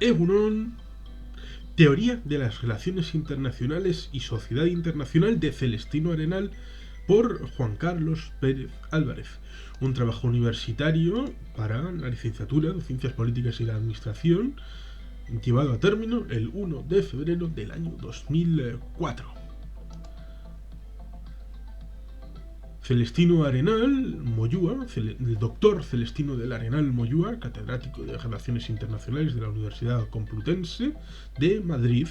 Egunon, Teoría de las Relaciones Internacionales y Sociedad Internacional de Celestino Arenal por Juan Carlos Pérez Álvarez. Un trabajo universitario para la licenciatura de Ciencias Políticas y la Administración, llevado a término el 1 de febrero del año 2004. Celestino Arenal Moyúa, el doctor Celestino del Arenal Moyúa, catedrático de Relaciones Internacionales de la Universidad Complutense de Madrid,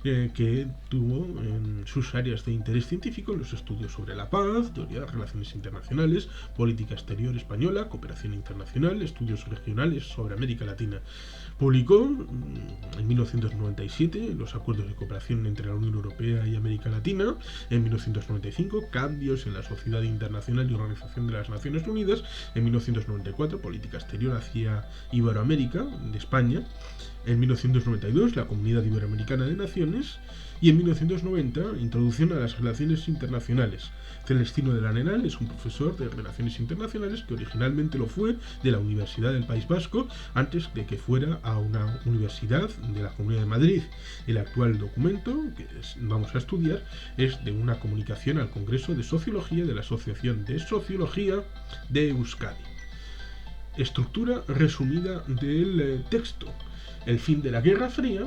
que tuvo en sus áreas de interés científico los estudios sobre la paz, teoría de relaciones internacionales, política exterior española, cooperación internacional, estudios regionales sobre América Latina. Publicó en 1997 los acuerdos de cooperación entre la Unión Europea y América Latina, en 1995 Cambios en la Sociedad Internacional y Organización de las Naciones Unidas, en 1994 Política Exterior hacia Iberoamérica, de España, en 1992 la Comunidad Iberoamericana de Naciones y en 1990 Introducción a las Relaciones Internacionales. Celestino del Arenal es un profesor de Relaciones Internacionales que originalmente lo fue de la Universidad del País Vasco antes de que fuera a una universidad de la Comunidad de Madrid. El actual documento que vamos a estudiar es de una comunicación al Congreso de Sociología de la Asociación de Sociología de Euskadi. Estructura resumida del texto. El fin de la Guerra Fría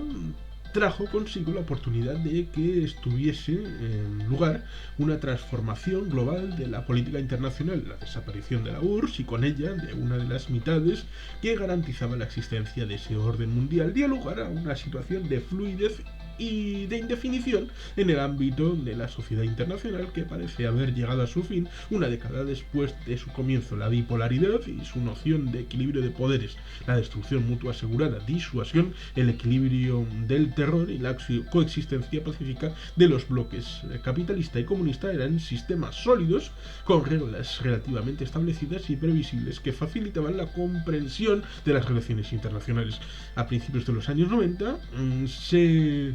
trajo consigo la oportunidad de que estuviese en lugar una transformación global de la política internacional, la desaparición de la URSS y con ella de una de las mitades que garantizaba la existencia de ese orden mundial, dio lugar a una situación de fluidez y de indefinición en el ámbito de la sociedad internacional que parece haber llegado a su fin una década después de su comienzo. La bipolaridad y su noción de equilibrio de poderes, la destrucción mutua asegurada, disuasión, el equilibrio del terror y la coexistencia pacífica de los bloques capitalista y comunista eran sistemas sólidos con reglas relativamente establecidas y previsibles que facilitaban la comprensión de las relaciones internacionales. A principios de los años 90 se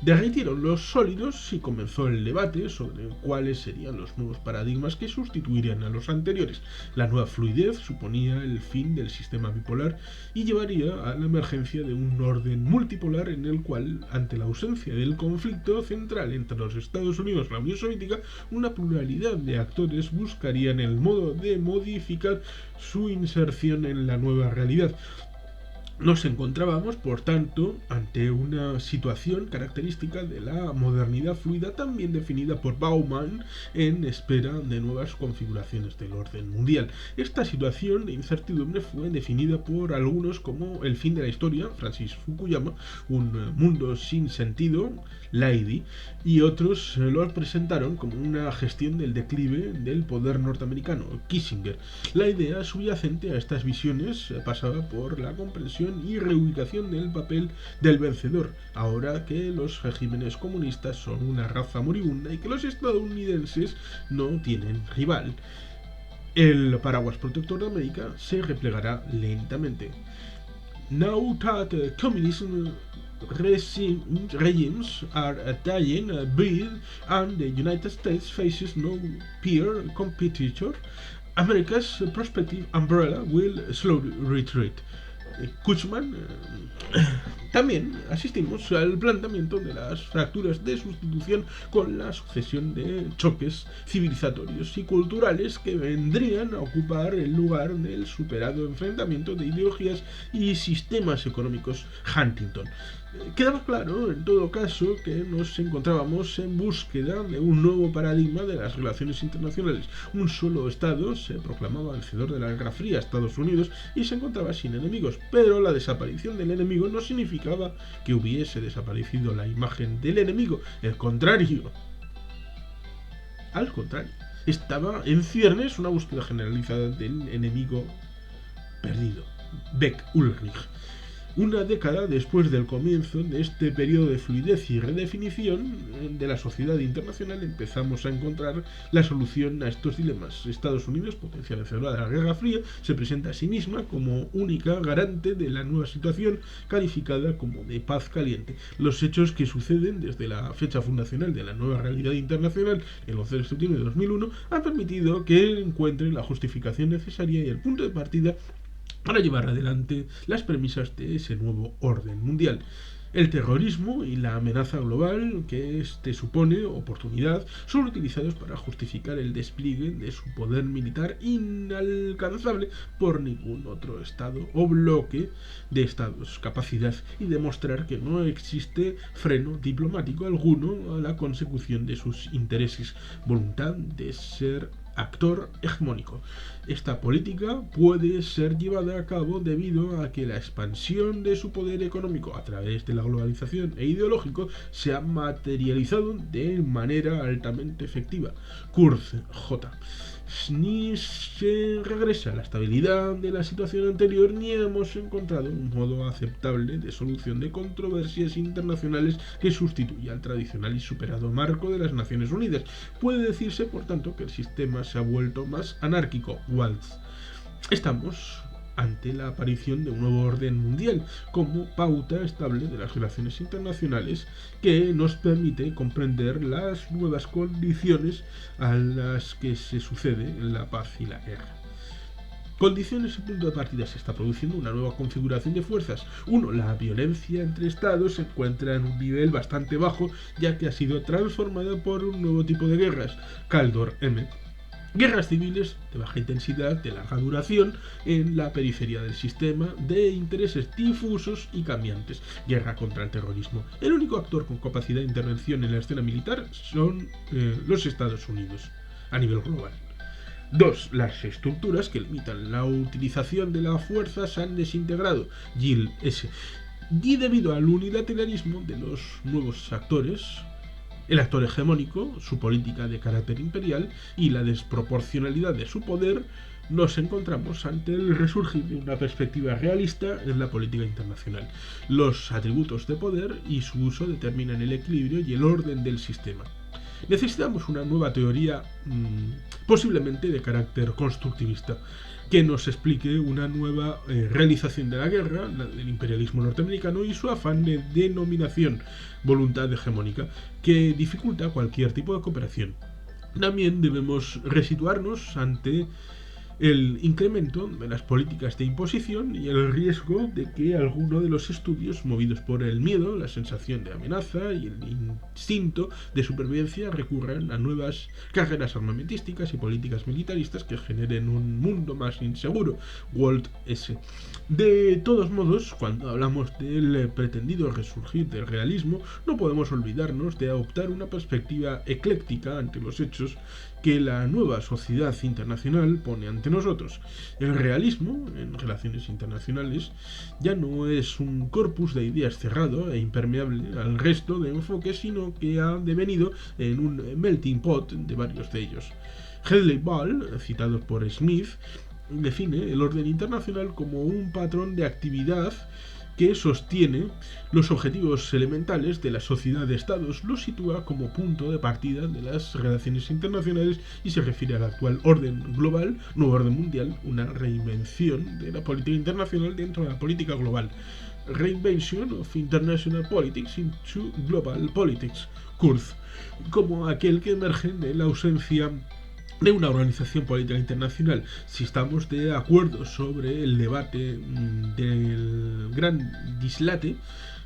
derritieron los sólidos y comenzó el debate sobre cuáles serían los nuevos paradigmas que sustituirían a los anteriores. La nueva fluidez suponía el fin del sistema bipolar y llevaría a la emergencia de un orden multipolar en el cual, ante la ausencia del conflicto central entre los Estados Unidos y la Unión Soviética, una pluralidad de actores buscarían el modo de modificar su inserción en la nueva realidad. Nos encontrábamos, por tanto, ante una situación característica de la modernidad fluida, también definida por Bauman en espera de nuevas configuraciones del orden mundial. Esta situación de incertidumbre fue definida por algunos como el fin de la historia, Francis Fukuyama, un mundo sin sentido, Leidy, y otros lo presentaron como una gestión del declive del poder norteamericano, Kissinger. La idea subyacente a estas visiones pasaba por la comprensión y reubicación del papel del vencedor, ahora que los regímenes comunistas son una raza moribunda y que los estadounidenses no tienen rival. El paraguas protector de América se replegará lentamente. Now that communism regimes are dying a breed and the United States faces no peer competitor, America's prospective umbrella will slowly retreat. Kuchman, también asistimos al planteamiento de las fracturas de sustitución con la sucesión de choques civilizatorios y culturales que vendrían a ocupar el lugar del superado enfrentamiento de ideologías y sistemas económicos Huntington. Quedaba claro, en todo caso, que nos encontrábamos en búsqueda de un nuevo paradigma de las relaciones internacionales. Un solo Estado se proclamaba vencedor de la Guerra Fría, Estados Unidos, y se encontraba sin enemigos, pero la desaparición del enemigo no significaba que hubiese desaparecido la imagen del enemigo, al contrario, estaba en ciernes una búsqueda generalizada del enemigo perdido, Beck Ulrich. Una década después del comienzo de este periodo de fluidez y redefinición de la sociedad internacional, empezamos a encontrar la solución a estos dilemas. Estados Unidos, potencia vencedora de la Guerra Fría, se presenta a sí misma como única garante de la nueva situación, calificada como de paz caliente. Los hechos que suceden desde la fecha fundacional de la nueva realidad internacional, el 11 de septiembre de 2001, han permitido que encuentren la justificación necesaria y el punto de partida para llevar adelante las premisas de ese nuevo orden mundial. El terrorismo y la amenaza global que este supone oportunidad son utilizados para justificar el despliegue de su poder militar inalcanzable por ningún otro estado o bloque de estados, capacidad, y demostrar que no existe freno diplomático alguno a la consecución de sus intereses, voluntad de ser actor hegemónico. Esta política puede ser llevada a cabo debido a que la expansión de su poder económico a través de la globalización e ideológico se ha materializado de manera altamente efectiva. Kurzweil, J. Ni se regresa a la estabilidad de la situación anterior ni hemos encontrado un modo aceptable de solución de controversias internacionales que sustituya al tradicional y superado marco de las Naciones Unidas. Puede decirse, por tanto, que el sistema se ha vuelto más anárquico. Waltz. Estamos ante la aparición de un nuevo orden mundial como pauta estable de las relaciones internacionales que nos permite comprender las nuevas condiciones a las que se sucede la paz y la guerra. Condiciones y punto de partida: se está produciendo una nueva configuración de fuerzas. 1. La violencia entre estados se encuentra en un nivel bastante bajo, ya que ha sido transformada por un nuevo tipo de guerras. Caldor, M. Guerras civiles de baja intensidad, de larga duración, en la periferia del sistema, de intereses difusos y cambiantes. Guerra contra el terrorismo. El único actor con capacidad de intervención en la escena militar son los Estados Unidos, a nivel global. 2. Las estructuras que limitan la utilización de la fuerza se han desintegrado. Gill, S. Y debido al unilateralismo de los nuevos actores, el actor hegemónico, su política de carácter imperial y la desproporcionalidad de su poder, nos encontramos ante el resurgir de una perspectiva realista en la política internacional. Los atributos de poder y su uso determinan el equilibrio y el orden del sistema. Necesitamos una nueva teoría, posiblemente de carácter constructivista, que nos explique una nueva realización de la guerra, del imperialismo norteamericano y su afán de denominación, voluntad hegemónica, que dificulta cualquier tipo de cooperación. También debemos resituarnos ante el incremento de las políticas de imposición y el riesgo de que alguno de los estudios, movidos por el miedo, la sensación de amenaza y el instinto de supervivencia, recurran a nuevas carreras armamentísticas y políticas militaristas que generen un mundo más inseguro. Walt S. De todos modos, cuando hablamos del pretendido resurgir del realismo, no podemos olvidarnos de adoptar una perspectiva ecléctica ante los hechos que la nueva sociedad internacional pone ante nosotros. El realismo en relaciones internacionales ya no es un corpus de ideas cerrado e impermeable al resto de enfoques, sino que ha devenido en un melting pot de varios de ellos. Hedley Ball, citado por Smith, define el orden internacional como un patrón de actividad que sostiene los objetivos elementales de la sociedad de estados, lo sitúa como punto de partida de las relaciones internacionales y se refiere al actual orden global, nuevo orden mundial, una reinvención de la política internacional dentro de la política global. Reinvention of International Politics into Global Politics, Kurz, como aquel que emerge de la ausencia de una organización política internacional. Si estamos de acuerdo sobre el debate del gran dislate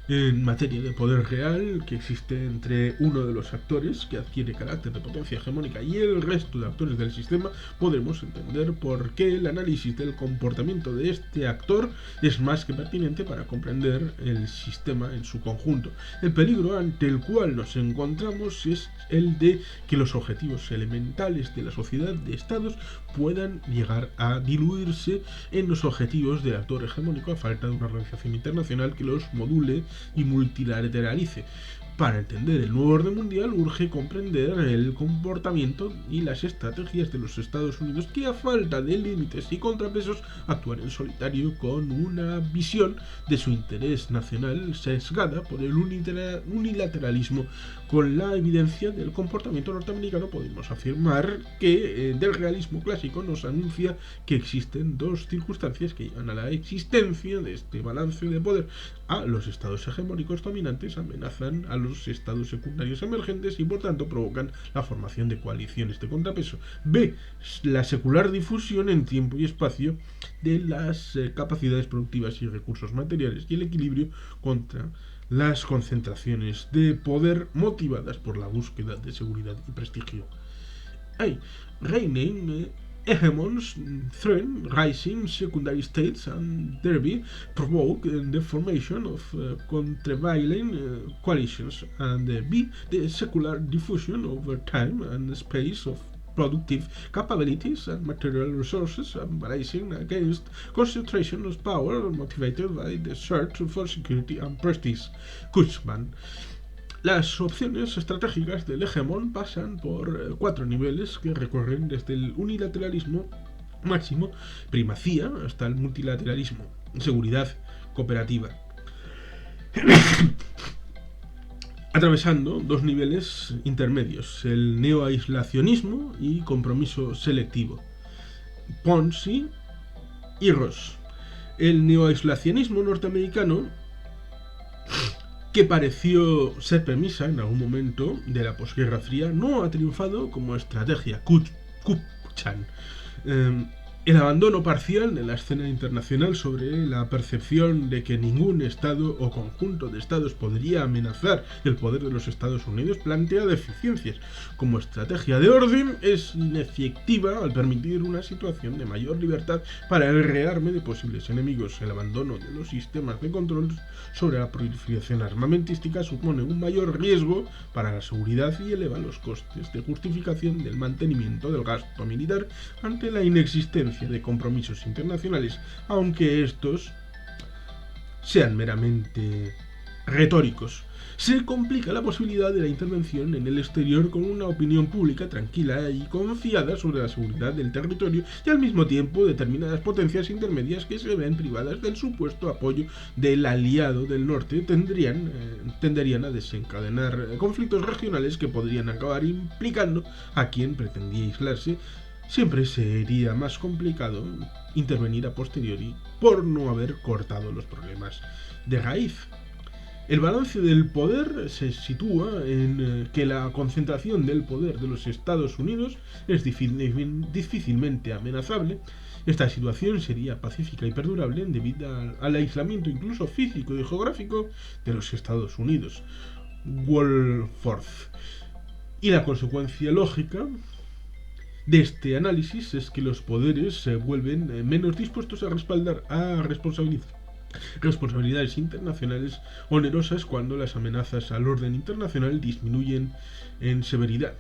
en materia de poder real que existe entre uno de los actores que adquiere carácter de potencia hegemónica y el resto de actores del sistema, podremos entender por qué el análisis del comportamiento de este actor es más que pertinente para comprender el sistema en su conjunto. El peligro ante el cual nos encontramos es el de que los objetivos elementales de la sociedad de estados puedan llegar a diluirse en los objetivos del actor hegemónico a falta de una organización internacional que los module y multilateralice. Para entender el nuevo orden mundial urge comprender el comportamiento y las estrategias de los Estados Unidos que, a falta de límites y contrapesos, actúan en solitario con una visión de su interés nacional sesgada por el unilateralismo. Con la evidencia del comportamiento norteamericano podemos afirmar que del realismo clásico nos anuncia que existen dos circunstancias que llevan a la existencia de este balance de poder. A. Los estados hegemónicos dominantes amenazan a los los estados secundarios emergentes y por tanto provocan la formación de coaliciones de contrapeso. B. La secular difusión en tiempo y espacio de las capacidades productivas y recursos materiales y el equilibrio contra las concentraciones de poder motivadas por la búsqueda de seguridad y prestigio. A. Reigning hegemons threaten rising secondary states and thereby provoke the formation of countervailing coalitions. And B. The secular diffusion over time and space of productive capabilities and material resources rising against concentration of power motivated by the search for security and prestige. Kurzman. Las opciones estratégicas del hegemón pasan por 4 niveles que recorren desde el unilateralismo máximo, primacía, hasta el multilateralismo, seguridad cooperativa, atravesando 2 niveles intermedios, el neoaislacionismo y compromiso selectivo. Ponzi y Ross. El neoaislacionismo norteamericano, que pareció ser premisa en algún momento de la posguerra fría, no ha triunfado como estrategia. Kupchan. El abandono parcial de la escena internacional sobre la percepción de que ningún Estado o conjunto de Estados podría amenazar el poder de los Estados Unidos plantea deficiencias. Como estrategia de orden es inefectiva al permitir una situación de mayor libertad para el rearme de posibles enemigos. El abandono de los sistemas de control sobre la proliferación armamentística supone un mayor riesgo para la seguridad y eleva los costes de justificación del mantenimiento del gasto militar ante la inexistencia de compromisos internacionales, aunque estos sean meramente retóricos. Se complica la posibilidad de la intervención en el exterior con una opinión pública tranquila y confiada sobre la seguridad del territorio y al mismo tiempo determinadas potencias intermedias que se ven privadas del supuesto apoyo del aliado del norte tenderían a desencadenar conflictos regionales que podrían acabar implicando a quien pretendía aislarse. Siempre sería más complicado intervenir a posteriori por no haber cortado los problemas de raíz. El balance del poder se sitúa en que la concentración del poder de los Estados Unidos es difícilmente amenazable. Esta situación sería pacífica y perdurable debido al aislamiento incluso físico y geográfico de los Estados Unidos. Wohlforth. Y la consecuencia lógica de este análisis es que los poderes se vuelven menos dispuestos a respaldar a responsabilidades internacionales onerosas cuando las amenazas al orden internacional disminuyen en severidad.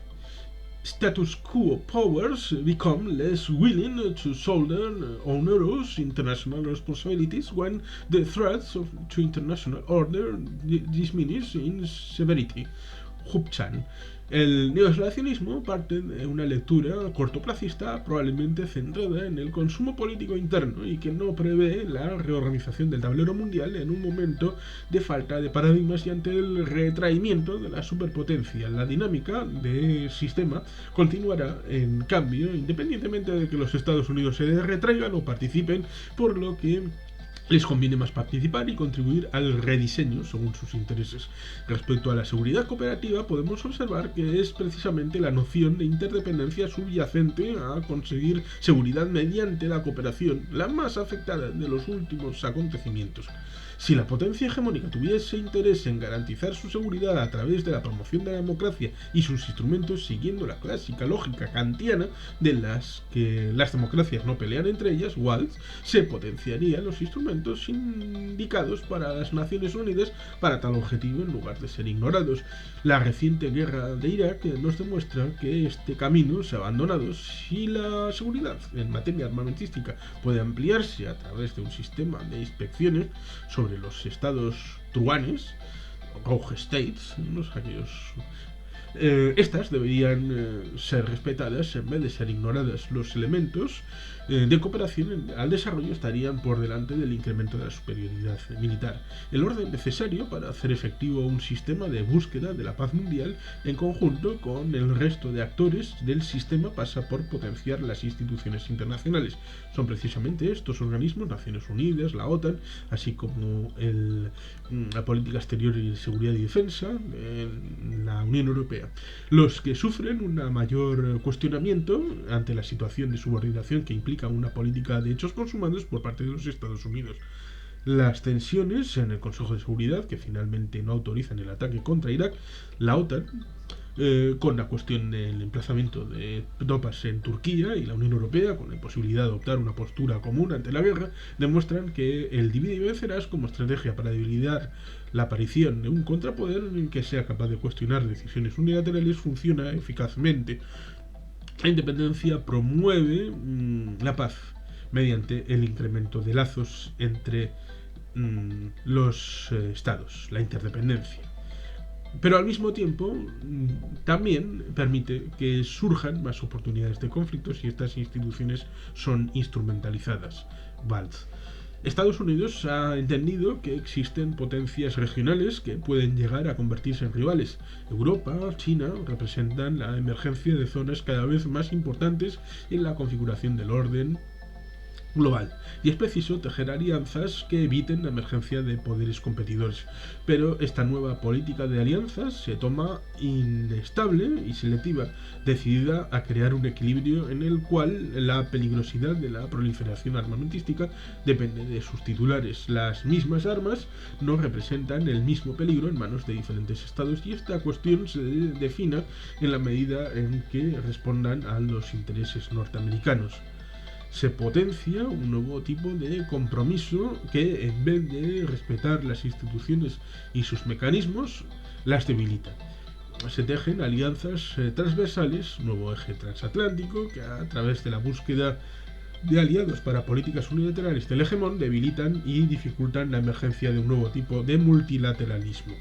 Status quo powers become less willing to shoulder onerous international responsibilities when the threats to international order diminish in severity. Kupchan. El neoaislacionismo parte de una lectura cortoplacista probablemente centrada en el consumo político interno y que no prevé la reorganización del tablero mundial en un momento de falta de paradigmas y ante el retraimiento de la superpotencia. La dinámica del sistema continuará, en cambio, independientemente de que los Estados Unidos se retraigan o participen, por lo que les conviene más participar y contribuir al rediseño según sus intereses. Respecto a la seguridad cooperativa, podemos observar que es precisamente la noción de interdependencia subyacente a conseguir seguridad mediante la cooperación la más afectada de los últimos acontecimientos. Si la potencia hegemónica tuviese interés en garantizar su seguridad a través de la promoción de la democracia y sus instrumentos siguiendo la clásica lógica kantiana de las que las democracias no pelean entre ellas, Waltz, se potenciarían los instrumentos indicados para las Naciones Unidas para tal objetivo en lugar de ser ignorados. La reciente guerra de Irak nos demuestra que este camino se ha abandonado. Si la seguridad en materia armamentística puede ampliarse a través de un sistema de inspecciones sobre los estados truanes, rogue states, estas deberían ser respetadas en vez de ser ignoradas. Los elementos de cooperación al desarrollo estarían por delante del incremento de la superioridad militar. El orden necesario para hacer efectivo un sistema de búsqueda de la paz mundial en conjunto con el resto de actores del sistema pasa por potenciar las instituciones internacionales. Son precisamente estos organismos, Naciones Unidas, la OTAN, así como la política exterior y seguridad y defensa, la Unión Europea, los que sufren un mayor cuestionamiento ante la situación de subordinación que implica una política de hechos consumados por parte de los Estados Unidos. Las tensiones en el Consejo de Seguridad, que finalmente no autorizan el ataque contra Irak, la OTAN, con la cuestión del emplazamiento de tropas en Turquía y la Unión Europea, con la posibilidad de adoptar una postura común ante la guerra, demuestran que el divide y vencerás como estrategia para debilitar la aparición de un contrapoder en el que sea capaz de cuestionar decisiones unilaterales funciona eficazmente. La independencia promueve la paz mediante el incremento de lazos entre los estados, la interdependencia. Pero al mismo tiempo también permite que surjan más oportunidades de conflictos si estas instituciones son instrumentalizadas. Waltz. Estados Unidos ha entendido que existen potencias regionales que pueden llegar a convertirse en rivales. Europa, China representan la emergencia de zonas cada vez más importantes en la configuración del orden global, y es preciso tejer alianzas que eviten la emergencia de poderes competidores. Pero esta nueva política de alianzas se toma inestable y selectiva, decidida a crear un equilibrio en el cual la peligrosidad de la proliferación armamentística depende de sus titulares. Las mismas armas no representan el mismo peligro en manos de diferentes estados, y esta cuestión se defina en la medida en que respondan a los intereses norteamericanos. Se potencia un nuevo tipo de compromiso que, en vez de respetar las instituciones y sus mecanismos, las debilita. Se tejen alianzas transversales, nuevo eje transatlántico, que a través de la búsqueda de aliados para políticas unilaterales del hegemón debilitan y dificultan la emergencia de un nuevo tipo de multilateralismo.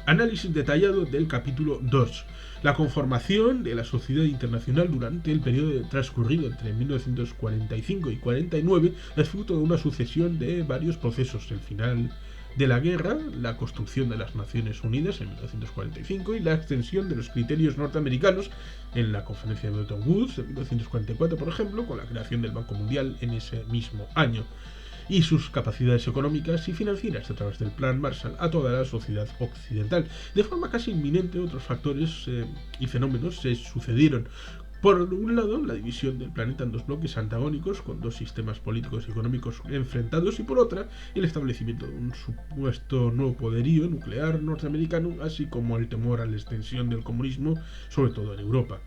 Análisis detallado del capítulo 2. La conformación de la sociedad internacional durante el periodo transcurrido entre 1945 y 49 es fruto de una sucesión de varios procesos. El final de la guerra, la construcción de las Naciones Unidas en 1945 y la extensión de los criterios norteamericanos en la conferencia de Bretton Woods en 1944, por ejemplo, con la creación del Banco Mundial en ese mismo año, y sus capacidades económicas y financieras a través del Plan Marshall a toda la sociedad occidental. De forma casi inminente, otros factores y fenómenos se sucedieron. Por un lado, la división del planeta en dos bloques antagónicos, con dos sistemas políticos y económicos enfrentados, y por otra, el establecimiento de un supuesto nuevo poderío nuclear norteamericano, así como el temor a la extensión del comunismo, sobre todo en Europa.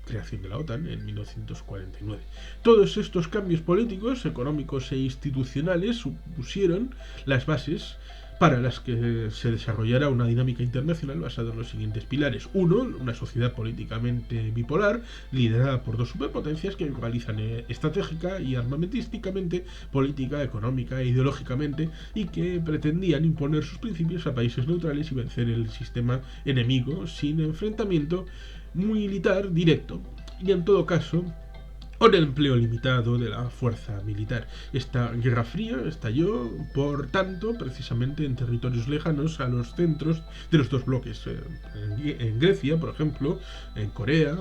Creación de la OTAN en 1949. Todos estos cambios políticos, económicos e institucionales supusieron las bases para las que se desarrollará una dinámica internacional basada en los siguientes pilares. 1. Una sociedad políticamente bipolar, liderada por dos superpotencias que rivalizan estratégica y armamentísticamente, política, económica e ideológicamente, y que pretendían imponer sus principios a países neutrales y vencer el sistema enemigo sin enfrentamiento militar directo, y en todo caso con el empleo limitado de la fuerza militar. Esta Guerra Fría estalló, por tanto, precisamente en territorios lejanos a los centros de los dos bloques, en Grecia, por ejemplo, en Corea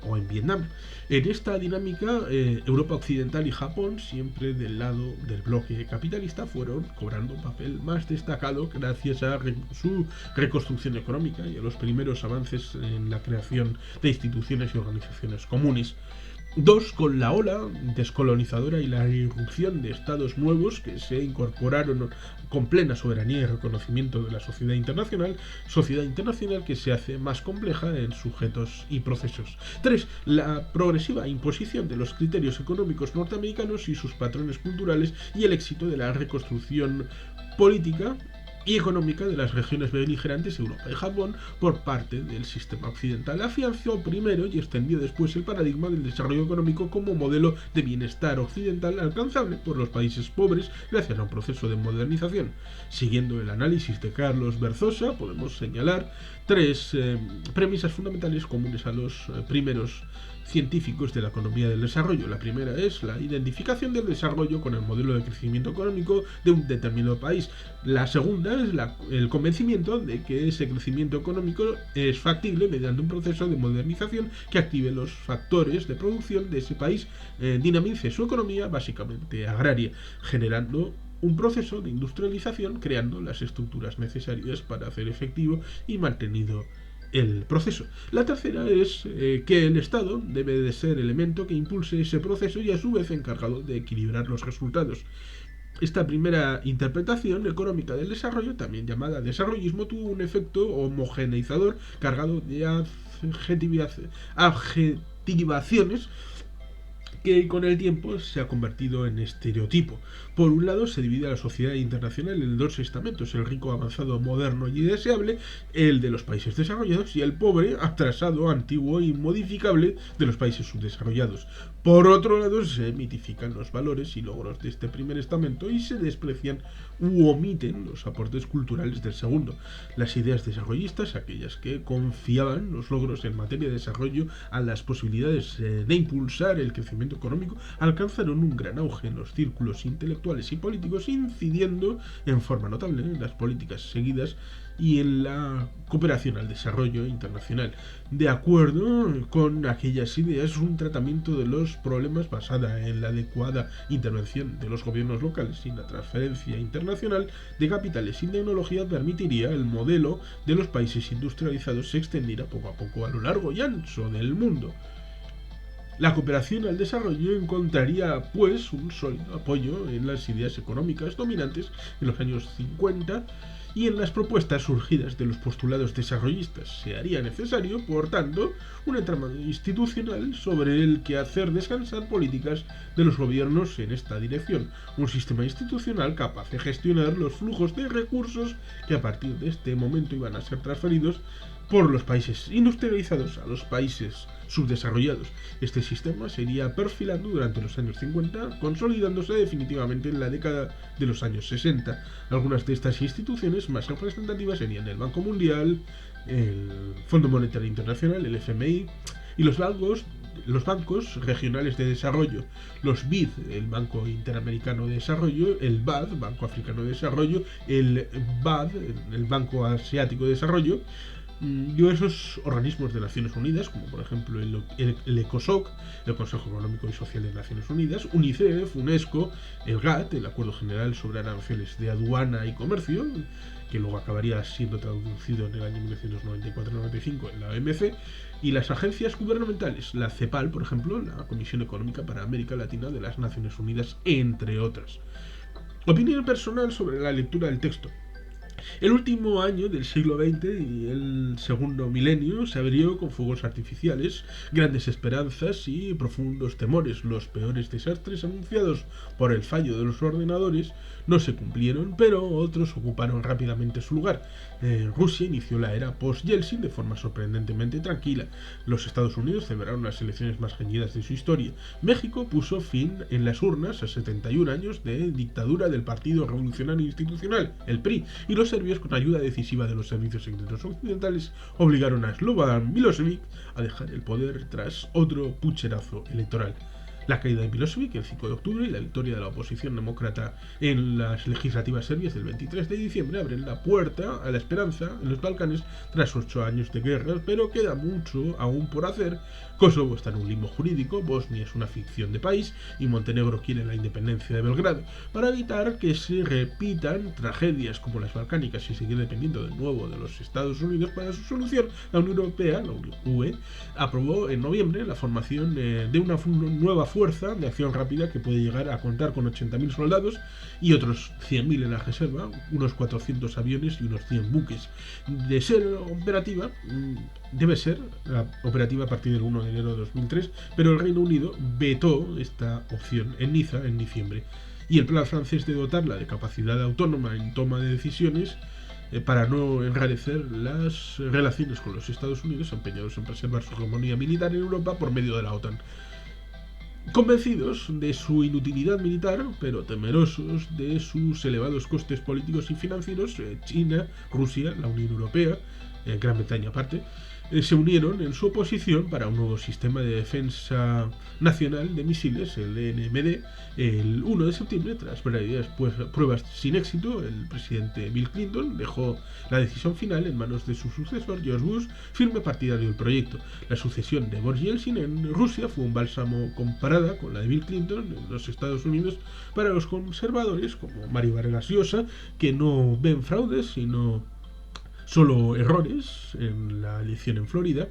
o en Vietnam. En esta dinámica, Europa Occidental y Japón, siempre del lado del bloque capitalista, fueron cobrando un papel más destacado gracias a su reconstrucción económica y a los primeros avances en la creación de instituciones y organizaciones comunes. 2. Con la ola descolonizadora y la irrupción de estados nuevos que se incorporaron con plena soberanía y reconocimiento de la sociedad internacional que se hace más compleja en sujetos y procesos. 3. La progresiva imposición de los criterios económicos norteamericanos y sus patrones culturales y el éxito de la reconstrucción política y económica de las regiones beligerantes Europa y Japón por parte del sistema occidental. Afianzó primero y extendió después el paradigma del desarrollo económico como modelo de bienestar occidental alcanzable por los países pobres gracias a un proceso de modernización. Siguiendo el análisis de Carlos Berzosa, podemos señalar tres premisas fundamentales comunes a los primeros científicos de la economía del desarrollo. La primera es la identificación del desarrollo con el modelo de crecimiento económico de un determinado país. La segunda es el convencimiento de que ese crecimiento económico es factible mediante un proceso de modernización que active los factores de producción de ese país, dinamice su economía básicamente agraria, generando un proceso de industrialización, creando las estructuras necesarias para hacer efectivo y mantenido el proceso. La tercera es que el Estado debe de ser elemento que impulse ese proceso y a su vez encargado de equilibrar los resultados. Esta primera interpretación económica del desarrollo, también llamada desarrollismo, tuvo un efecto homogeneizador cargado de adjetivaciones que con el tiempo se ha convertido en estereotipo. Por un lado, se divide a la sociedad internacional en dos estamentos: el rico, avanzado, moderno y deseable, el de los países desarrollados, y el pobre, atrasado, antiguo y modificable de los países subdesarrollados. Por otro lado, se mitifican los valores y logros de este primer estamento y se desprecian u omiten los aportes culturales del segundo. Las ideas desarrollistas, aquellas que confiaban los logros en materia de desarrollo a las posibilidades de impulsar el crecimiento económico, alcanzaron un gran auge en los círculos intelectuales y políticos, incidiendo en forma notable en las políticas seguidas y en la cooperación al desarrollo internacional. De acuerdo con aquellas ideas, un tratamiento de los problemas basada en la adecuada intervención de los gobiernos locales y la transferencia internacional de capitales y tecnología permitiría el modelo de los países industrializados se extendiera poco a poco a lo largo y ancho del mundo. La cooperación al desarrollo encontraría, pues, un sólido apoyo en las ideas económicas dominantes en los años 50 y en las propuestas surgidas de los postulados desarrollistas. Se haría necesario, por tanto, un entramado institucional sobre el que hacer descansar políticas de los gobiernos en esta dirección, un sistema institucional capaz de gestionar los flujos de recursos que a partir de este momento iban a ser transferidos por los países industrializados a los países subdesarrollados. Este sistema se iría perfilando durante los años 50, consolidándose definitivamente en la década de los años 60. Algunas de estas instituciones más representativas serían el Banco Mundial, el Fondo Monetario Internacional, el FMI, y los bancos regionales de desarrollo, los BID, el Banco Interamericano de Desarrollo, el BAD, Banco Africano de Desarrollo, el BAD, el Banco Asiático de Desarrollo, diversos organismos de Naciones Unidas, como por ejemplo el ECOSOC, el Consejo Económico y Social de Naciones Unidas, UNICEF, UNESCO, el GATT, el Acuerdo General sobre Aranceles de Aduana y Comercio, que luego acabaría siendo traducido en el año 1994-95 en la OMC, y las agencias gubernamentales, la CEPAL, por ejemplo, la Comisión Económica para América Latina de las Naciones Unidas, entre otras. Opinión personal sobre la lectura del texto. El último año del siglo XX y el segundo milenio se abrió con fuegos artificiales, grandes esperanzas y profundos temores. Los peores desastres anunciados por el fallo de los ordenadores no se cumplieron, pero otros ocuparon rápidamente su lugar. Rusia inició la era post-Yeltsin de forma sorprendentemente tranquila. Los Estados Unidos celebraron las elecciones más reñidas de su historia. México puso fin en las urnas a 71 años de dictadura del Partido Revolucionario Institucional, el PRI, y los serbios, con ayuda decisiva de los servicios secretos occidentales, obligaron a Slobodan Milosevic a dejar el poder tras otro pucherazo electoral. La caída de Milosevic el 5 de octubre y la victoria de la oposición demócrata en las legislativas serbias del 23 de diciembre abren la puerta a la esperanza en los Balcanes tras 8 años de guerra, pero queda mucho aún por hacer. Kosovo está en un limbo jurídico, Bosnia es una ficción de país y Montenegro quiere la independencia de Belgrado. Para evitar que se repitan tragedias como las balcánicas y seguir dependiendo de nuevo de los Estados Unidos para su solución, la Unión Europea, la UE, aprobó en noviembre la formación de una nueva fuerza de acción rápida que puede llegar a contar con 80.000 soldados y otros 100.000 en la reserva, unos 400 aviones y unos 100 buques. De ser operativa, debe ser operativa a partir del 1 de enero de 2003, pero el Reino Unido vetó esta opción en Niza en diciembre. Y el plan francés de dotarla de capacidad autónoma en toma de decisiones para no enrarecer las relaciones con los Estados Unidos, empeñados en preservar su hegemonía militar en Europa por medio de la OTAN. Convencidos de su inutilidad militar, pero temerosos de sus elevados costes políticos y financieros, China, Rusia, la Unión Europea, Gran Bretaña aparte, se unieron en su oposición para un nuevo sistema de defensa nacional de misiles, el NMD, el 1 de septiembre. Tras varias pruebas sin éxito, el presidente Bill Clinton dejó la decisión final en manos de su sucesor, George Bush, firme partidario del proyecto. La sucesión de Boris Yeltsin en Rusia fue un bálsamo comparada con la de Bill Clinton en los Estados Unidos para los conservadores como Mario Vargas Llosa, que no ven fraudes, sino solo errores en la elección en Florida.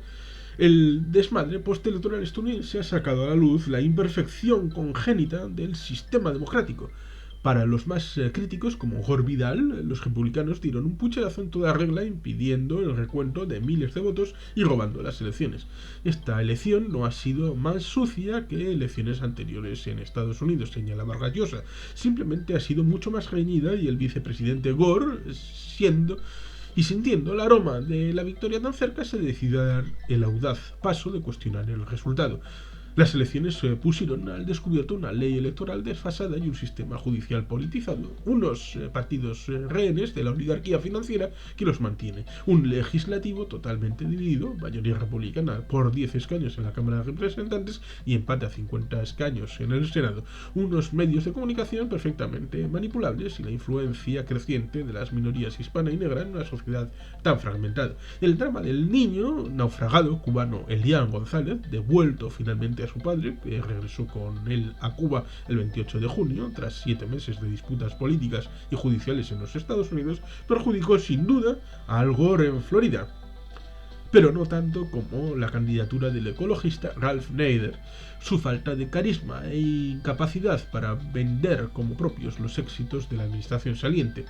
El desmadre postelectoral estadounidense ha sacado a la luz la imperfección congénita del sistema democrático. Para los más críticos, como Gore Vidal, los republicanos dieron un pucherazo en toda regla, impidiendo el recuento de miles de votos y robando las elecciones. Esta elección no ha sido más sucia que elecciones anteriores en Estados Unidos, señala Vargas Llosa. Simplemente ha sido mucho más reñida y el vicepresidente Gore, sintiendo el aroma de la victoria tan cerca, se decidió a dar el audaz paso de cuestionar el resultado. Las elecciones pusieron al descubierto una ley electoral desfasada y un sistema judicial politizado, unos partidos rehenes de la oligarquía financiera que los mantiene, un legislativo totalmente dividido, mayoría republicana por 10 escaños en la Cámara de Representantes y empate a 50 escaños en el Senado, unos medios de comunicación perfectamente manipulables y la influencia creciente de las minorías hispana y negra en una sociedad tan fragmentada. El drama del niño naufragado cubano Elian González, devuelto finalmente a su padre, que regresó con él a Cuba el 28 de junio, tras 7 meses de disputas políticas y judiciales en los Estados Unidos, perjudicó sin duda a Al Gore en Florida, pero no tanto como la candidatura del ecologista Ralph Nader. Su falta de carisma e incapacidad para vender como propios los éxitos de la administración saliente.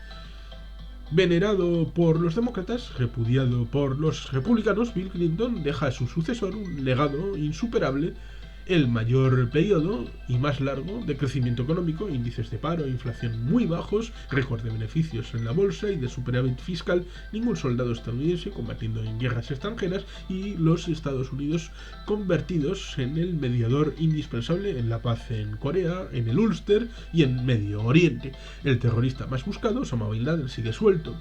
Venerado por los demócratas, repudiado por los republicanos, Bill Clinton deja a su sucesor un legado insuperable, el mayor periodo y más largo de crecimiento económico, índices de paro e inflación muy bajos, récord de beneficios en la bolsa y de superávit fiscal, ningún soldado estadounidense combatiendo en guerras extranjeras y los Estados Unidos convertidos en el mediador indispensable en la paz en Corea, en el Ulster y en Medio Oriente. El terrorista más buscado, Osama Bin Laden, sigue suelto.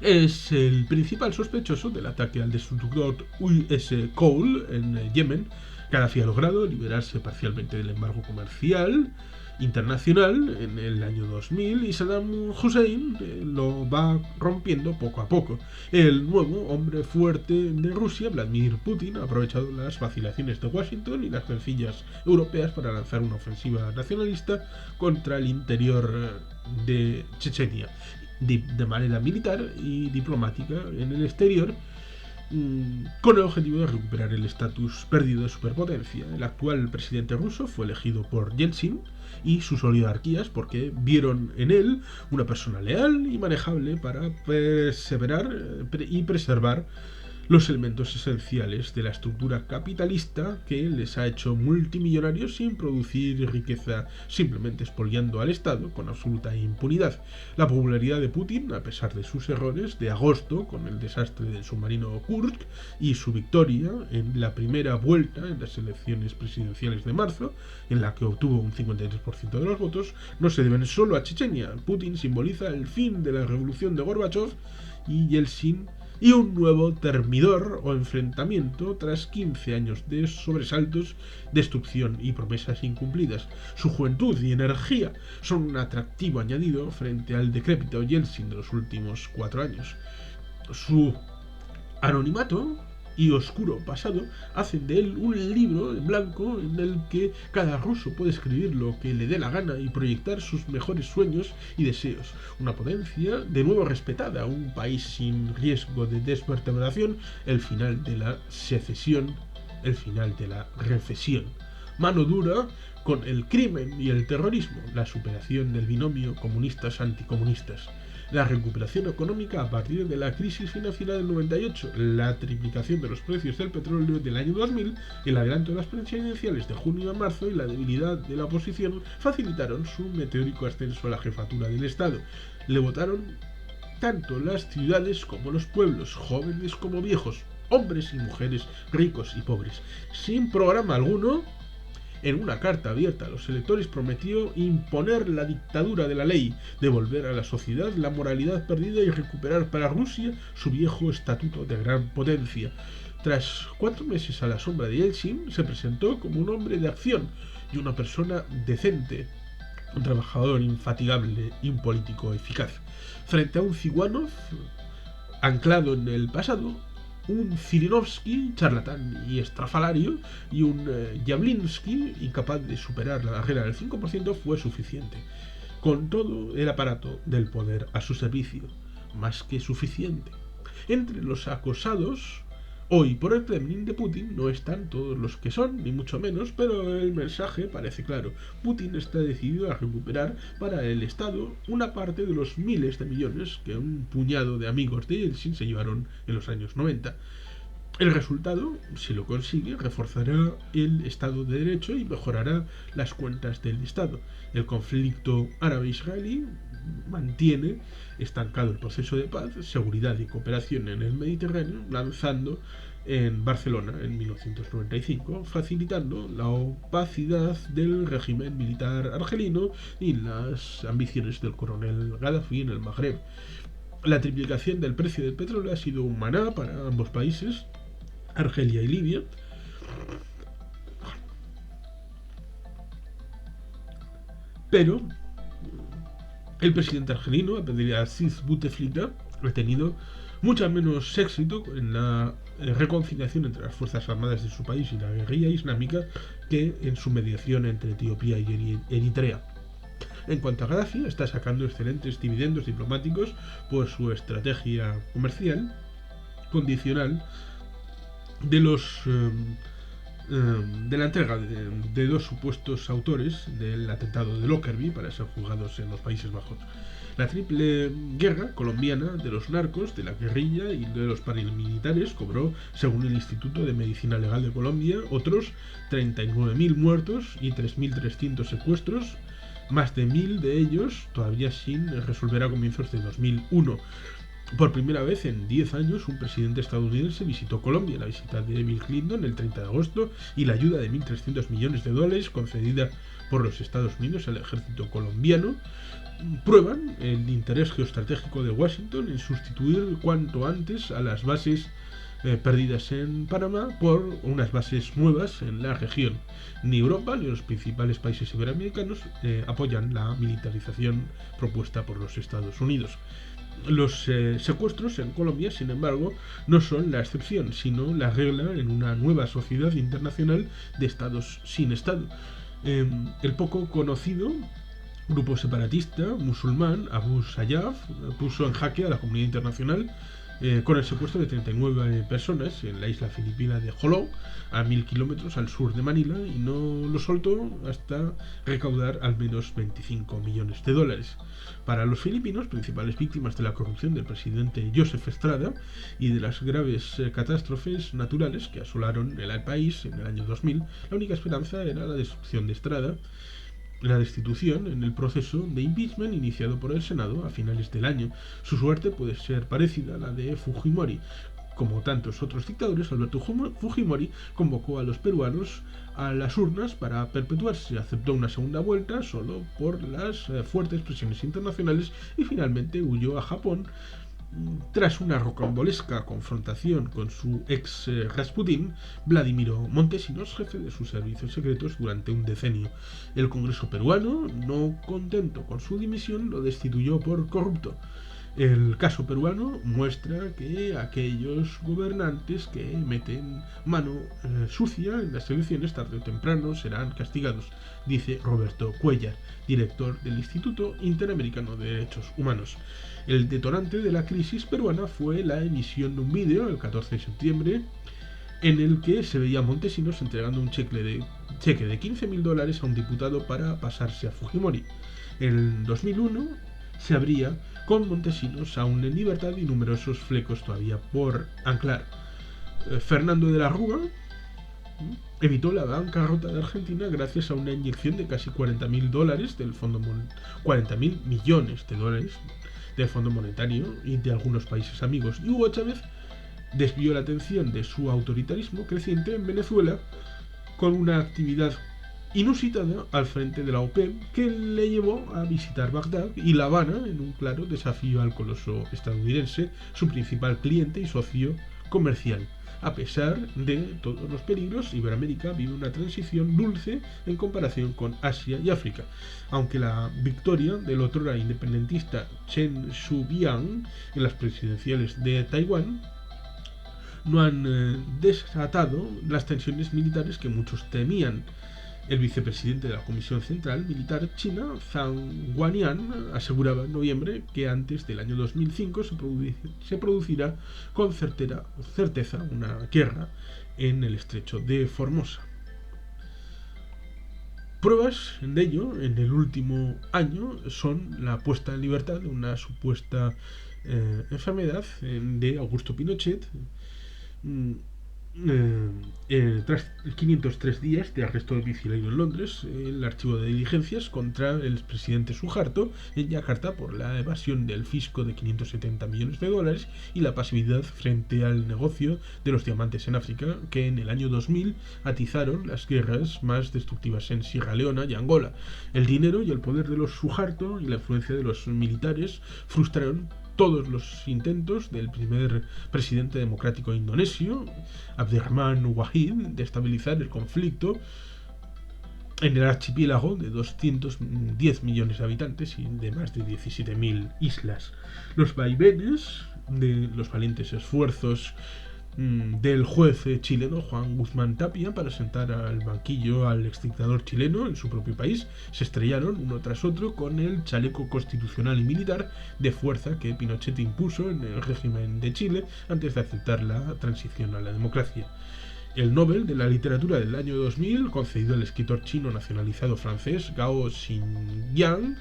Es el principal sospechoso del ataque al destructor US Cole en Yemen. Gaddafi ha logrado liberarse parcialmente del embargo comercial internacional en el año 2000 y Saddam Hussein lo va rompiendo poco a poco. El nuevo hombre fuerte de Rusia, Vladimir Putin, ha aprovechado las vacilaciones de Washington y las rencillas europeas para lanzar una ofensiva nacionalista contra el interior de Chechenia, de manera militar y diplomática en el exterior, con el objetivo de recuperar el estatus perdido de superpotencia. El actual presidente ruso fue elegido por Yeltsin y sus oligarquías porque vieron en él una persona leal y manejable para perseverar y preservar los elementos esenciales de la estructura capitalista que les ha hecho multimillonarios sin producir riqueza, simplemente expoliando al Estado con absoluta impunidad. La popularidad de Putin, a pesar de sus errores de agosto con el desastre del submarino Kursk y su victoria en la primera vuelta en las elecciones presidenciales de marzo, en la que obtuvo un 53% de los votos, no se deben solo a Chechenia. Putin simboliza el fin de la revolución de Gorbachev y Yeltsin y un nuevo termidor o enfrentamiento tras 15 años de sobresaltos, destrucción y promesas incumplidas. Su juventud y energía son un atractivo añadido frente al decrépito Yeltsin de los últimos 4 años. Su anonimato y oscuro pasado hacen de él un libro en blanco en el que cada ruso puede escribir lo que le dé la gana y proyectar sus mejores sueños y deseos. Una potencia de nuevo respetada, un país sin riesgo de desvertebración, el final de la secesión, el final de la recesión. Mano dura con el crimen y el terrorismo, la superación del binomio comunistas-anticomunistas. La recuperación económica a partir de la crisis financiera del 98, la triplicación de los precios del petróleo del año 2000, el adelanto de las presidenciales de junio a marzo y la debilidad de la oposición facilitaron su meteórico ascenso a la jefatura del Estado. Le votaron tanto las ciudades como los pueblos, jóvenes como viejos, hombres y mujeres, ricos y pobres. Sin programa alguno, en una carta abierta a los electores prometió imponer la dictadura de la ley, devolver a la sociedad la moralidad perdida y recuperar para Rusia su viejo estatuto de gran potencia. Tras 4 meses a la sombra de Yeltsin, se presentó como un hombre de acción y una persona decente, un trabajador infatigable y un político eficaz. Frente a un Ziugánov anclado en el pasado, un Zhirinovsky charlatán y estrafalario y un Yavlinsky incapaz de superar la barrera del 5% fue suficiente. Con todo el aparato del poder a su servicio, más que suficiente. Entre los acosados hoy por el Kremlin de Putin no están todos los que son, ni mucho menos, pero el mensaje parece claro. Putin está decidido a recuperar para el Estado una parte de los miles de millones que un puñado de amigos de Yeltsin se llevaron en los años 90. El resultado, si lo consigue, reforzará el Estado de Derecho y mejorará las cuentas del Estado. El conflicto árabe-israelí mantiene estancado el proceso de paz, seguridad y cooperación en el Mediterráneo, lanzando en Barcelona en 1995, facilitando la opacidad del régimen militar argelino y las ambiciones del coronel Gaddafi en el Magreb. La triplicación del precio del petróleo ha sido un maná para ambos países, Argelia y Libia. Pero el presidente argelino, Abdelaziz Bouteflika, ha tenido mucho menos éxito en la reconciliación entre las fuerzas armadas de su país y la guerrilla islámica que en su mediación entre Etiopía y Eritrea. En cuanto a Gaddafi, está sacando excelentes dividendos diplomáticos por su estrategia comercial condicional de la entrega de dos supuestos autores del atentado de Lockerbie para ser juzgados en los Países Bajos. La triple guerra colombiana de los narcos, de la guerrilla y de los paramilitares cobró, según el Instituto de Medicina Legal de Colombia, otros 39.000 muertos y 3.300 secuestros, más de 1.000 de ellos todavía sin resolver a comienzos de 2001. Por primera vez en 10 años, un presidente estadounidense visitó Colombia. La visita de Bill Clinton el 30 de agosto y la ayuda de 1.300 millones de dólares concedida por los Estados Unidos al ejército colombiano prueban el interés geoestratégico de Washington en sustituir cuanto antes a las bases perdidas en Panamá por unas bases nuevas en la región. Ni Europa ni los principales países iberoamericanos apoyan la militarización propuesta por los Estados Unidos. Los secuestros en Colombia, sin embargo, no son la excepción, sino la regla en una nueva sociedad internacional de estados sin Estado. El poco conocido grupo separatista musulmán Abu Sayyaf puso en jaque a la comunidad internacional con el secuestro de 39 personas en la isla filipina de Joló, a 1.000 kilómetros al sur de Manila, y no lo soltó hasta recaudar al menos 25 millones de dólares. Para los filipinos, principales víctimas de la corrupción del presidente Joseph Estrada y de las graves catástrofes naturales que asolaron el país en el año 2000, la única esperanza era la destrucción de Estrada, la destitución en el proceso de impeachment iniciado por el Senado a finales del año. Su suerte puede ser parecida a la de Fujimori. Como tantos otros dictadores, Alberto Fujimori convocó a los peruanos a las urnas para perpetuarse. Aceptó una segunda vuelta solo por las fuertes presiones internacionales y finalmente huyó a Japón. Tras una rocambolesca confrontación con su ex Rasputín, Vladimiro Montesinos, jefe de sus servicios secretos durante un decenio. El Congreso peruano, no contento con su dimisión, lo destituyó por corrupto. El caso peruano muestra que aquellos gobernantes que meten mano sucia en las elecciones tarde o temprano serán castigados, dice Roberto Cuellar, director del Instituto Interamericano de Derechos Humanos. El detonante de la crisis peruana fue la emisión de un vídeo el 14 de septiembre en el que se veía a Montesinos entregando un cheque de $15.000 a un diputado para pasarse a Fujimori. En 2001 se abría con Montesinos aún en libertad y numerosos flecos todavía por anclar. Fernando de la Rúa evitó la bancarrota de Argentina gracias a una inyección de casi $40.000 del fondo 40.000 millones de dólares del Fondo Monetario y de algunos países amigos. Y Hugo Chávez desvió la atención de su autoritarismo creciente en Venezuela con una actividad inusitada al frente de la OPEP que le llevó a visitar Bagdad y La Habana en un claro desafío al coloso estadounidense, su principal cliente y socio comercial. A pesar de todos los peligros, Iberoamérica vive una transición dulce en comparación con Asia y África, aunque la victoria del otrora independentista Chen Shu-biang en las presidenciales de Taiwán no han desatado las tensiones militares que muchos temían. El vicepresidente de la Comisión Central Militar China, Zhang Guanyan, aseguraba en noviembre que antes del año 2005 se producirá con certeza una guerra en el estrecho de Formosa. Pruebas de ello en el último año son la puesta en libertad de una supuesta enfermedad de Augusto Pinochet, tras 503 días de arresto domiciliario en Londres, el archivo de diligencias contra el expresidente Suharto en Yakarta por la evasión del fisco de 570 millones de dólares y la pasividad frente al negocio de los diamantes en África, que en el año 2000 atizaron las guerras más destructivas en Sierra Leona y Angola. El dinero y el poder de los Suharto y la influencia de los militares frustraron todos los intentos del primer presidente democrático indonesio, Abdirrahman Wahid, de estabilizar el conflicto en el archipiélago de 210 millones de habitantes y de más de 17.000 islas. Los vaivenes de los valientes esfuerzos del juez chileno Juan Guzmán Tapia para sentar al banquillo al exdictador chileno en su propio país se estrellaron uno tras otro con el chaleco constitucional y militar de fuerza que Pinochet impuso en el régimen de Chile antes de aceptar la transición a la democracia. El Nobel de la Literatura del año 2000, concedido al escritor chino nacionalizado francés Gao Xinjiang,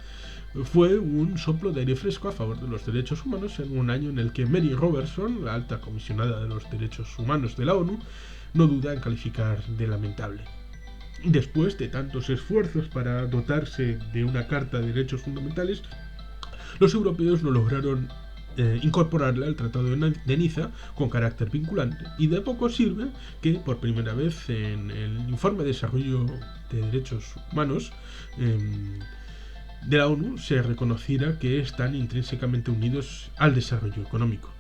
fue un soplo de aire fresco a favor de los derechos humanos en un año en el que Mary Robertson, la alta comisionada de los derechos humanos de la ONU, no duda en calificar de lamentable. Después de tantos esfuerzos para dotarse de una Carta de Derechos Fundamentales, los europeos no lograron incorporarla al Tratado de Niza con carácter vinculante, y de poco sirve que por primera vez en el Informe de Desarrollo de Derechos Humanos de la ONU se reconociera que están intrínsecamente unidos al desarrollo económico.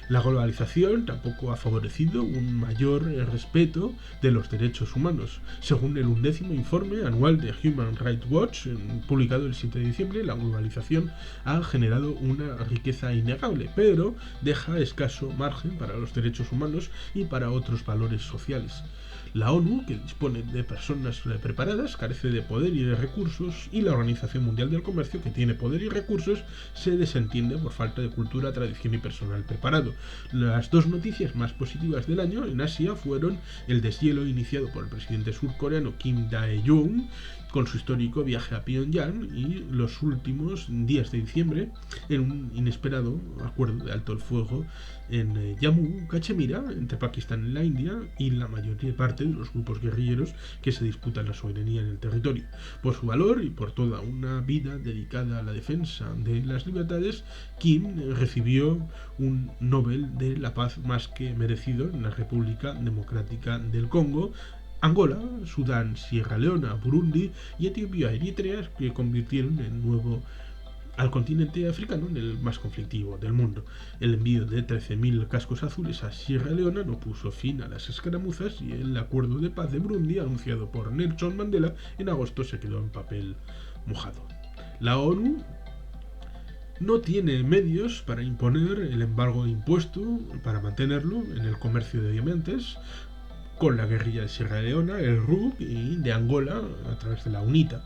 La globalización tampoco ha favorecido un mayor respeto de los derechos humanos. Según el 11º informe anual de Human Rights Watch, publicado el 7 de diciembre, la globalización ha generado una riqueza innegable, pero deja escaso margen para los derechos humanos y para otros valores sociales. La ONU, que dispone de personas preparadas, carece de poder y de recursos, y la Organización Mundial del Comercio, que tiene poder y recursos, se desentiende por falta de cultura, tradición y personal preparado. Las dos noticias más positivas del año en Asia fueron el deshielo iniciado por el presidente surcoreano Kim Dae-jung con su histórico viaje a Pyongyang y los últimos días de diciembre en un inesperado acuerdo de alto el fuego en Jammu Cachemira entre Pakistán y la India y la mayoría parte de los grupos guerrilleros que se disputan la soberanía en el territorio. Por su valor y por toda una vida dedicada a la defensa de las libertades, Kim recibió un Nobel de la Paz más que merecido en la República Democrática del Congo, Angola, Sudán, Sierra Leona, Burundi y Etiopía, Eritrea, que convirtieron al continente africano en el más conflictivo del mundo. El envío de 13.000 cascos azules a Sierra Leona no puso fin a las escaramuzas y el acuerdo de paz de Burundi, anunciado por Nelson Mandela en agosto, se quedó en papel mojado. La ONU no tiene medios para imponer el embargo de impuesto, para mantenerlo en el comercio de diamantes, con la guerrilla de Sierra Leona, el RUC y de Angola a través de la UNITA.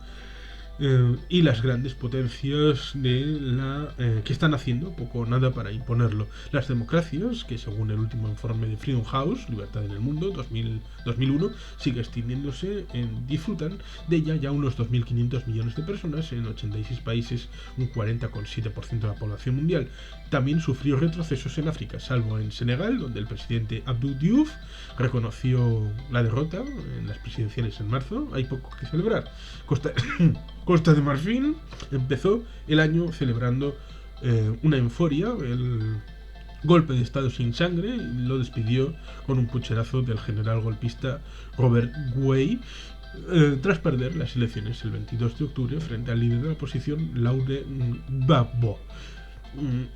Y las grandes potencias que están haciendo poco o nada para imponerlo. Las democracias, que según el último informe de Freedom House, Libertad en el Mundo, 2001, sigue extendiéndose, disfrutan de ella ya unos 2.500 millones de personas en 86 países, un 40,7% de la población mundial. También sufrió retrocesos en África, salvo en Senegal, donde el presidente Abdou Diouf reconoció la derrota en las presidenciales en marzo. Hay poco que celebrar. Costa de Marfil empezó el año celebrando una euforia, el golpe de estado sin sangre, y lo despidió con un pucherazo del general golpista Robert Guei, tras perder las elecciones el 22 de octubre frente al líder de la oposición Laurent Gbagbo.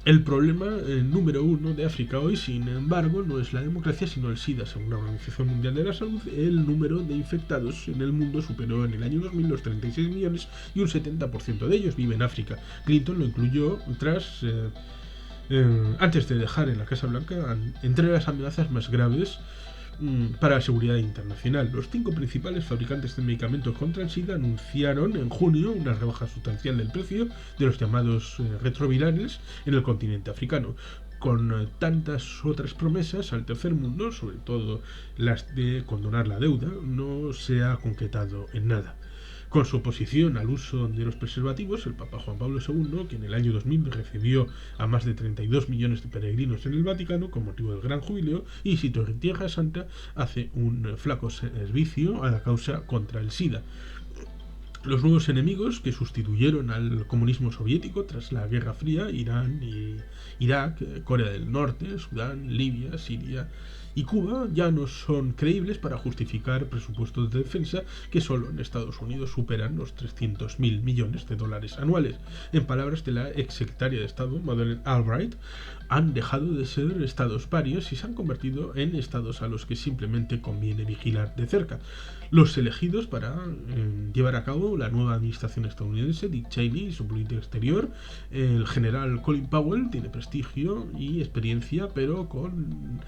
El problema número uno de África hoy, sin embargo, no es la democracia, sino el SIDA. Según la Organización Mundial de la Salud, el número de infectados en el mundo superó en el año 2000 los 36 millones y un 70% de ellos vive en África. Clinton lo incluyó antes de dejar en la Casa Blanca entre las amenazas más graves para la seguridad internacional. Los 5 principales fabricantes de medicamentos contra el SIDA anunciaron en junio una rebaja sustancial del precio de los llamados retrovirales en el continente africano. Con tantas otras promesas al tercer mundo, sobre todo las de condonar la deuda, no se ha concretado en nada. Con su oposición al uso de los preservativos, el Papa Juan Pablo II, que en el año 2000 recibió a más de 32 millones de peregrinos en el Vaticano con motivo del Gran Jubileo y sitio en Tierra Santa, hace un flaco servicio a la causa contra el SIDA. Los nuevos enemigos que sustituyeron al comunismo soviético tras la Guerra Fría, Irán y Irak, Corea del Norte, Sudán, Libia, Siria y Cuba, ya no son creíbles para justificar presupuestos de defensa que solo en Estados Unidos superan los 300.000 millones de dólares anuales. En palabras de la exsecretaria de Estado, Madeleine Albright, han dejado de ser estados parios y se han convertido en estados a los que simplemente conviene vigilar de cerca. Los elegidos para llevar a cabo la nueva administración estadounidense, Dick Cheney y su política exterior, el general Colin Powell, tiene prestigio y experiencia, pero con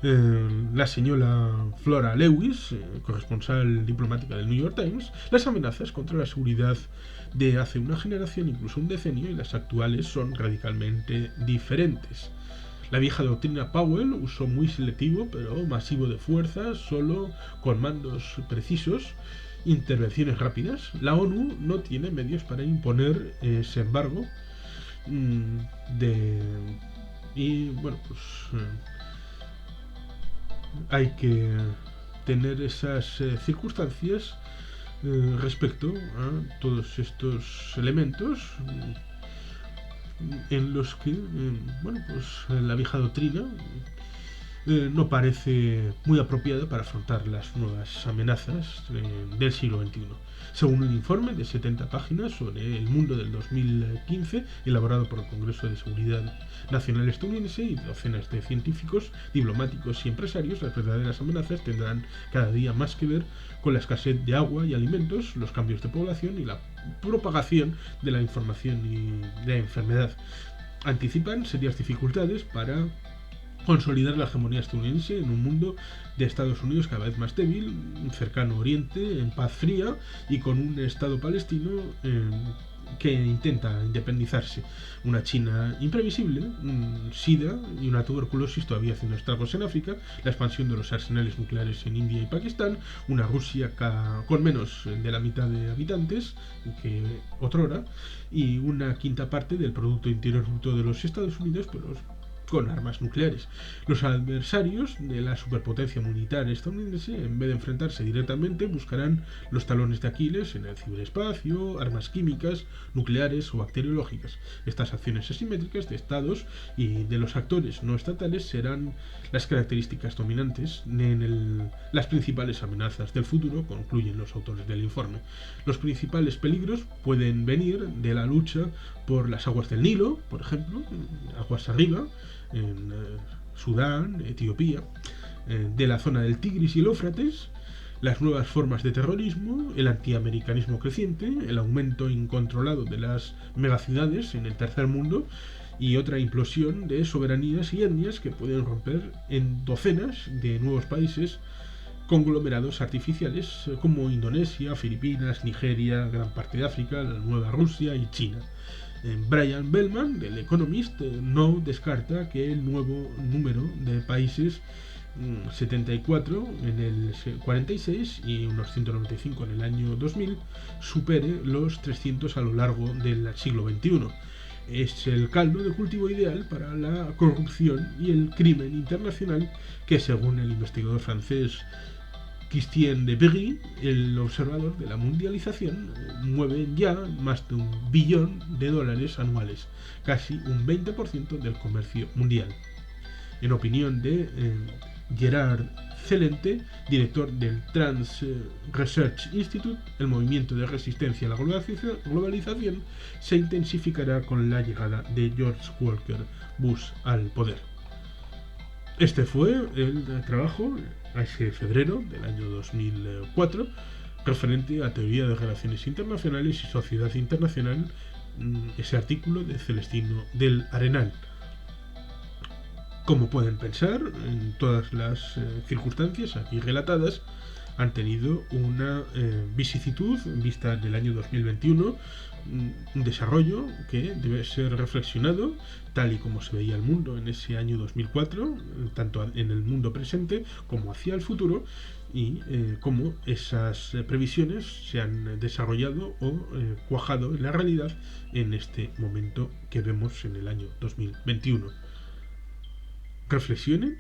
la señora Flora Lewis, corresponsal diplomática del New York Times, las amenazas contra la seguridad de hace una generación, incluso un decenio, y las actuales son radicalmente diferentes. La vieja doctrina Powell, uso muy selectivo pero masivo de fuerza, solo con mandos precisos, intervenciones rápidas. La ONU no tiene medios para imponer ese embargo hay que tener esas circunstancias respecto a todos estos elementos en los que la vieja doctrina no parece muy apropiada para afrontar las nuevas amenazas del siglo XXI. Según un informe de 70 páginas sobre el mundo del 2015, elaborado por el Congreso de Seguridad Nacional estadounidense y docenas de científicos, diplomáticos y empresarios, las verdaderas amenazas tendrán cada día más que ver con la escasez de agua y alimentos, los cambios de población y la propagación de la información y de la enfermedad. Anticipan serias dificultades para consolidar la hegemonía estadounidense en un mundo de Estados Unidos cada vez más débil, un cercano oriente en paz fría y con un Estado palestino que intenta independizarse, una China imprevisible, un SIDA y una tuberculosis todavía haciendo estragos en África, la expansión de los arsenales nucleares en India y Pakistán, una Rusia con menos de la mitad de habitantes que otrora y una quinta parte del Producto Interior Bruto de los Estados Unidos, pero con armas nucleares. Los adversarios de la superpotencia militar estadounidense, en vez de enfrentarse directamente, buscarán los talones de Aquiles en el ciberespacio, armas químicas, nucleares o bacteriológicas. Estas acciones asimétricas de estados y de los actores no estatales serán las características dominantes en las principales amenazas del futuro, concluyen los autores del informe. Los principales peligros pueden venir de la lucha por las aguas del Nilo, por ejemplo, aguas arriba, en Sudán, Etiopía, de la zona del Tigris y el Éufrates, las nuevas formas de terrorismo, el antiamericanismo creciente, el aumento incontrolado de las megaciudades en el tercer mundo y otra implosión de soberanías y etnias que pueden romper en docenas de nuevos países conglomerados artificiales como Indonesia, Filipinas, Nigeria, gran parte de África, la nueva Rusia y China. Brian Bellman, del Economist, no descarta que el nuevo número de países, 74 en el 46 y unos 195 en el año 2000, supere los 300 a lo largo del siglo XXI. Es el caldo de cultivo ideal para la corrupción y el crimen internacional que, según el investigador francés Christian de Berry, el observador de la mundialización, mueve ya más de $1 billón anuales, casi un 20% del comercio mundial. En opinión de Gerard Celente, director del Trans Research Institute. El movimiento de resistencia a la globalización se intensificará con la llegada de George Walker Bush al poder. Este fue el trabajo, ese febrero del año 2004, referente a teoría de relaciones internacionales y sociedad internacional, ese artículo de Celestino del Arenal. Como pueden pensar, en todas las circunstancias aquí relatadas han tenido una vicisitud vista del año 2021, un desarrollo que debe ser reflexionado tal y como se veía el mundo en ese año 2004, tanto en el mundo presente como hacia el futuro, y cómo esas previsiones se han desarrollado o cuajado en la realidad en este momento que vemos en el año 2021. Reflexionen,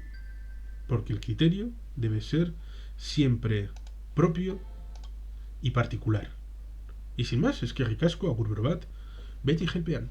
porque el criterio debe ser siempre propio y particular. Y sin más, eskerrik asko, agur bat, beti jenpean.